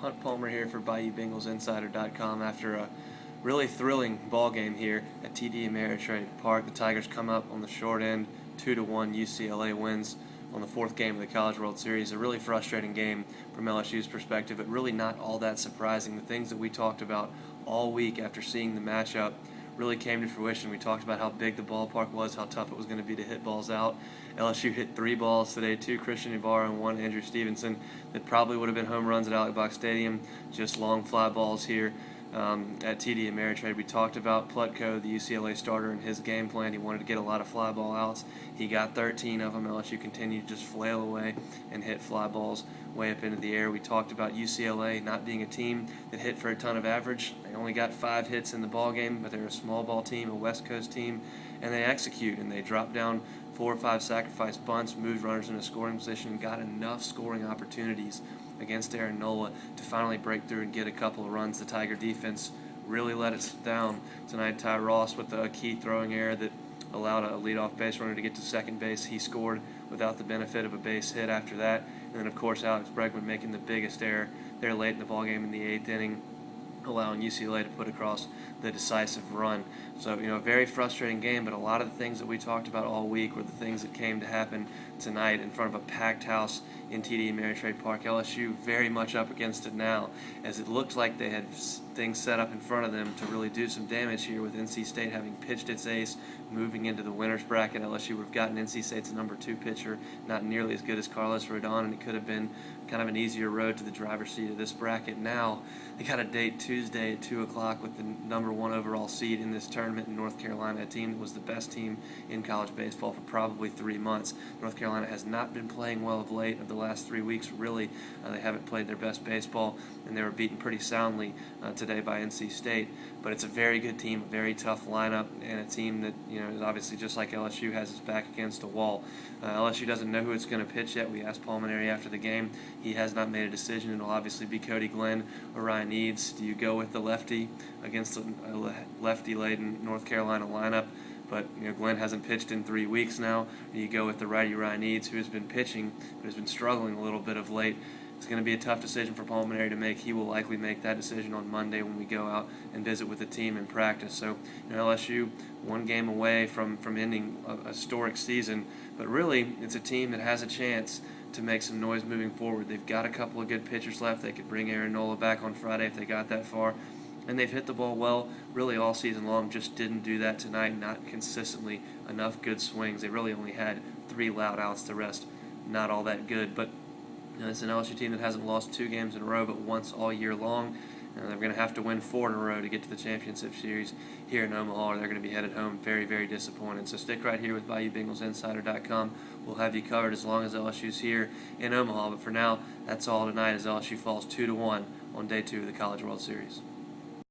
Hunt Palmer here for BayouBengalsInsider.com. After a really thrilling ball game here at TD Ameritrade Park, the Tigers come up on the short end, 2-1. UCLA wins on the fourth game of the College World Series. A really frustrating game from LSU's perspective, but really not all that surprising. The things that we talked about all week after seeing the matchup really came to fruition. We talked about how big the ballpark was, how tough it was going to be to hit balls out. LSU hit 3 balls today, 2 Christian Ibarra and 1 Andrew Stevenson, that probably would have been home runs at Alex Box Stadium, just long fly balls here at TD Ameritrade. We talked about Plutko, the UCLA starter, and his game plan. He wanted to get a lot of fly ball outs. He got 13 of them. LSU continued to just flail away and hit fly balls way up into the air. We talked about UCLA not being a team that hit for a ton of average. They only got 5 hits in the ball game, but they're a small ball team, a West Coast team, and they execute, and they dropped down 4 or 5 sacrifice bunts, moved runners into scoring position, and got enough scoring opportunities against Aaron Nola to finally break through and get a couple of runs. The Tiger defense really let us down tonight. Ty Ross with a key throwing error that allowed a leadoff base runner to get to second base. He scored without the benefit of a base hit after that. And then, of course, Alex Bregman making the biggest error there late in the ballgame in the 8th inning, allowing UCLA to put across the decisive run. So, a very frustrating game, but a lot of the things that we talked about all week were the things that came to happen tonight in front of a packed house in TD Ameritrade Park. LSU very much up against it now, as it looked like they had things set up in front of them to really do some damage here, with NC State having pitched its ace, moving into the winner's bracket. LSU would have gotten NC State's number 2 pitcher, not nearly as good as Carlos Rodon, and it could have been kind of an easier road to the driver's seat of this bracket. Now they got a date Tuesday at 2 o'clock with the number 1 overall seed in this tournament in North Carolina, a team that was the best team in college baseball for probably 3 months. North Carolina has not been playing well of late. Of the last 3 weeks, really, they haven't played their best baseball, and they were beaten pretty soundly today by NC State. But it's a very good team, a very tough lineup, and a team that is obviously, just like LSU, has its back against a wall. LSU doesn't know who it's going to pitch yet. We asked Palmineri after the game. He has not made a decision. It'll obviously be Cody Glenn or Ryan Eads. Do you go with the lefty against a lefty-laden North Carolina lineup? But Glenn hasn't pitched in 3 weeks now. Or you go with the righty Ryan Eads, who has been pitching but has been struggling a little bit of late. It's going to be a tough decision for Palmineri to make. He will likely make that decision on Monday when we go out and visit with the team in practice. So LSU 1 game away from ending a historic season, but really it's a team that has a chance to make some noise moving forward. They've got a couple of good pitchers left. They could bring Aaron Nola back on Friday if they got that far. And they've hit the ball well really all season long, just didn't do that tonight, not consistently enough good swings. They really only had 3 loud outs, the rest not all that good. But it's an LSU team that hasn't lost 2 games in a row but once all year long. And they're going to have to win 4 in a row to get to the championship series here in Omaha, or they're going to be headed home very, very disappointed. So stick right here with BayouBengalsInsider.com. We'll have you covered as long as LSU's here in Omaha. But for now, that's all tonight as LSU falls 2-1 on day 2 of the College World Series.